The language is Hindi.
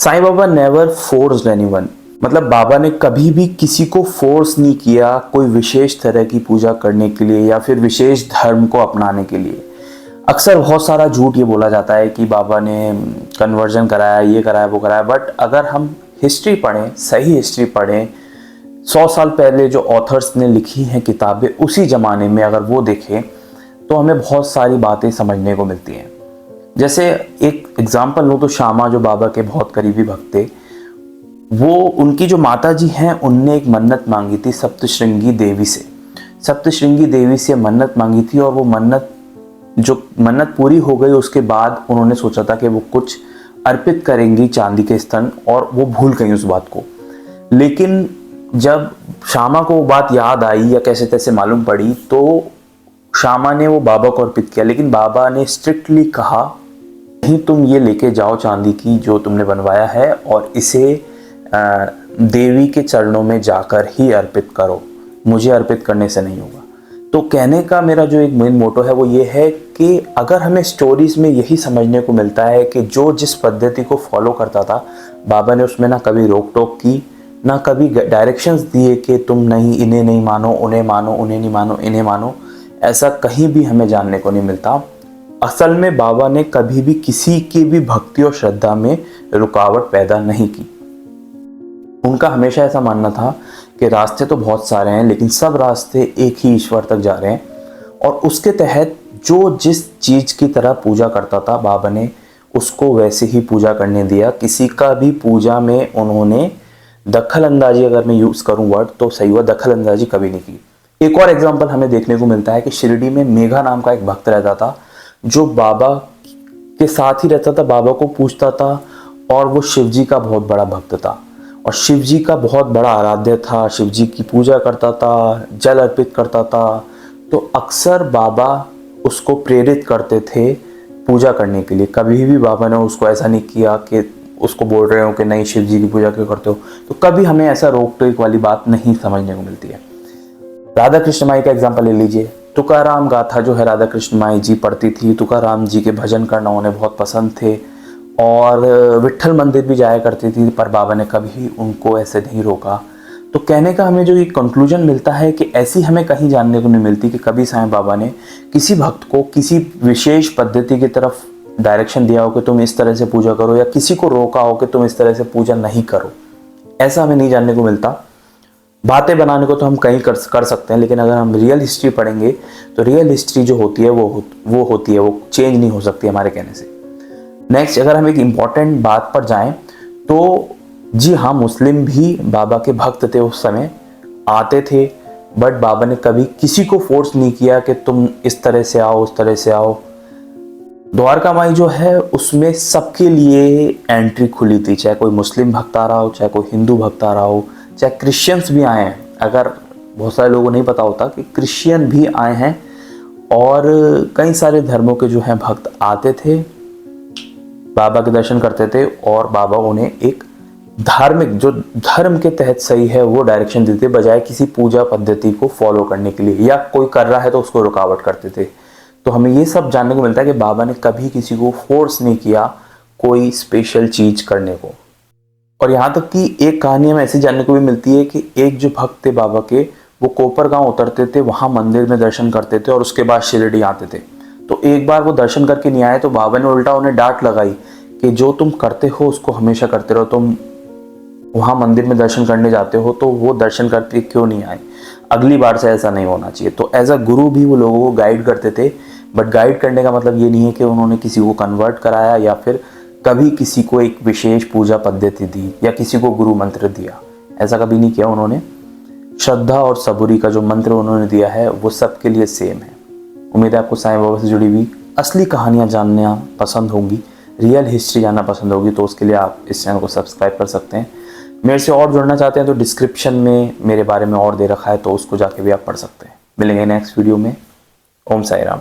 Sai Baba never forced anyone, मतलब बाबा ने कभी भी किसी को फोर्स नहीं किया कोई विशेष तरह की पूजा करने के लिए या फिर विशेष धर्म को अपनाने के लिए। अक्सर बहुत सारा झूठ ये बोला जाता है कि बाबा ने कन्वर्जन कराया, ये कराया, वो कराया, बट अगर हम हिस्ट्री पढ़ें, सही हिस्ट्री पढ़ें, 100 साल पहले जो ऑथर्स ने लिखी हैं किताबें, उसी ज़माने में अगर वो देखें तो हमें बहुत सारी बातें समझने को मिलती हैं। जैसे एक एग्जाम्पल लूँ तो श्यामा जो बाबा के बहुत करीबी भक्त थे, वो उनकी जो माता जी हैं उनने एक मन्नत मांगी थी सप्तश्रृंगी देवी से। सप्तश्रृंगी देवी से मन्नत मांगी थी और वो मन्नत पूरी हो गई। उसके बाद उन्होंने सोचा था कि वो कुछ अर्पित करेंगी चांदी के स्तन, और वो भूल गई उस बात को। लेकिन जब श्यामा को वो बात याद आई या कैसे तैसे मालूम पड़ी तो श्यामा ने वो बाबा को अर्पित किया। लेकिन बाबा ने स्ट्रिक्टली कहा नहीं, तुम ये लेके जाओ चांदी की जो तुमने बनवाया है और इसे देवी के चरणों में जाकर ही अर्पित करो, मुझे अर्पित करने से नहीं होगा। तो कहने का मेरा जो एक मेन मोटो है वो ये है कि अगर हमें स्टोरीज में यही समझने को मिलता है कि जो जिस पद्धति को फॉलो करता था, बाबा ने उसमें ना कभी रोक टोक की, ना कभी डायरेक्शंस दिए कि तुम नहीं, इन्हें नहीं मानो, उन्हें मानो, उन्हें नहीं मानो, इन्हें मानो, ऐसा कहीं भी हमें जानने को नहीं मिलता। असल में बाबा ने कभी भी किसी की भी भक्ति और श्रद्धा में रुकावट पैदा नहीं की। उनका हमेशा ऐसा मानना था कि रास्ते तो बहुत सारे हैं लेकिन सब रास्ते एक ही ईश्वर तक जा रहे हैं, और उसके तहत जो जिस चीज़ की तरह पूजा करता था बाबा ने उसको वैसे ही पूजा करने दिया। किसी का भी पूजा में उन्होंने दखल अंदाजी, अगर मैं यूज़ करूँ वर्ड तो सही हुआ, दखल अंदाजी कभी नहीं की। एक और एग्जाम्पल हमें देखने को मिलता है कि शिरडी में मेघा नाम का एक भक्त रहता था जो बाबा के साथ ही रहता था, बाबा को पूछता था, और वो शिव जी का बहुत बड़ा भक्त था और शिव जी का बहुत बड़ा आराध्य था, शिव जी की पूजा करता था, जल अर्पित करता था। तो अक्सर बाबा उसको प्रेरित करते थे पूजा करने के लिए। कभी भी बाबा ने उसको ऐसा नहीं किया कि उसको बोल रहे हो कि नहीं शिव जी की पूजा क्यों करते हो। तो कभी हमें ऐसा रोक टोक वाली बात नहीं समझने को मिलती है। राधा कृष्ण माई का एग्जाम्पल ले लीजिए। तुकाराम गाथा जो है राधा कृष्ण माई जी पढ़ती थी, तुकाराम जी के भजन करना उन्हें बहुत पसंद थे और विट्ठल मंदिर भी जाया करती थी, पर बाबा ने कभी उनको ऐसे नहीं रोका। तो कहने का हमें जो एक कंक्लूजन मिलता है कि ऐसी हमें कहीं जानने को नहीं मिलती कि कभी साईं बाबा ने किसी भक्त को किसी विशेष पद्धति की तरफ डायरेक्शन दिया हो कि तुम इस तरह से पूजा करो, या किसी को रोका हो कि तुम इस तरह से पूजा नहीं करो। ऐसा हमें नहीं जानने को मिलता। बातें बनाने को तो हम कहीं कर सकते हैं, लेकिन अगर हम रियल हिस्ट्री पढ़ेंगे तो रियल हिस्ट्री जो होती है वो होती है, वो चेंज नहीं हो सकती हमारे कहने से। नेक्स्ट, अगर हम एक इम्पॉर्टेंट बात पर जाएं तो जी हाँ, मुस्लिम भी बाबा के भक्त थे, उस समय आते थे, बट बाबा ने कभी किसी को फोर्स नहीं किया कि तुम इस तरह से आओ, उस तरह से आओ। द्वारका माई जो है उसमें सबके लिए एंट्री खुली थी, चाहे कोई मुस्लिम भक्त आ रहा हो, चाहे कोई हिंदू भक्त आ रहा हो, चाहे क्रिश्चियंस भी आए हैं। अगर बहुत सारे लोगों को नहीं पता होता कि क्रिश्चियन भी आए हैं, और कई सारे धर्मों के जो हैं भक्त आते थे, बाबा के दर्शन करते थे, और बाबा उन्हें एक धार्मिक, जो धर्म के तहत सही है वो डायरेक्शन देते, बजाय किसी पूजा पद्धति को फॉलो करने के लिए, या कोई कर रहा है तो उसको रुकावट करते थे। तो हमें ये सब जानने को मिलता है कि बाबा ने कभी किसी को फोर्स नहीं किया कोई स्पेशल चीज करने को। और यहाँ तक कि एक कहानी हमें ऐसी जानने को भी मिलती है कि एक जो भक्त थे बाबा के, वो कोपर गांव उतरते थे, वहाँ मंदिर में दर्शन करते थे और उसके बाद शिरडी आते थे। तो एक बार वो दर्शन करके नहीं आए तो बाबा ने उल्टा उन्हें डांट लगाई कि जो तुम करते हो उसको हमेशा करते रहो, तुम वहाँ मंदिर में दर्शन करने जाते हो तो वो दर्शन करके क्यों नहीं आए, अगली बार से ऐसा नहीं होना चाहिए। तो एज अ गुरु भी वो लोगों को गाइड करते थे, बट गाइड करने का मतलब ये नहीं है कि उन्होंने किसी को कन्वर्ट कराया या फिर कभी किसी को एक विशेष पूजा पद्धति दी या किसी को गुरु मंत्र दिया, ऐसा कभी नहीं किया उन्होंने। श्रद्धा और सबूरी का जो मंत्र उन्होंने दिया है वो सबके लिए सेम है। उम्मीद है आपको साईं बाबा से जुड़ी हुई असली कहानियाँ जानना पसंद होंगी, रियल हिस्ट्री जानना पसंद होगी, तो उसके लिए आप इस चैनल को सब्सक्राइब कर सकते हैं। मेरे से और जुड़ना चाहते हैं तो डिस्क्रिप्शन में मेरे बारे में और दे रखा है, तो उसको जाके भी आप पढ़ सकते हैं। मिलेंगे नेक्स्ट वीडियो में। ओम साई राम।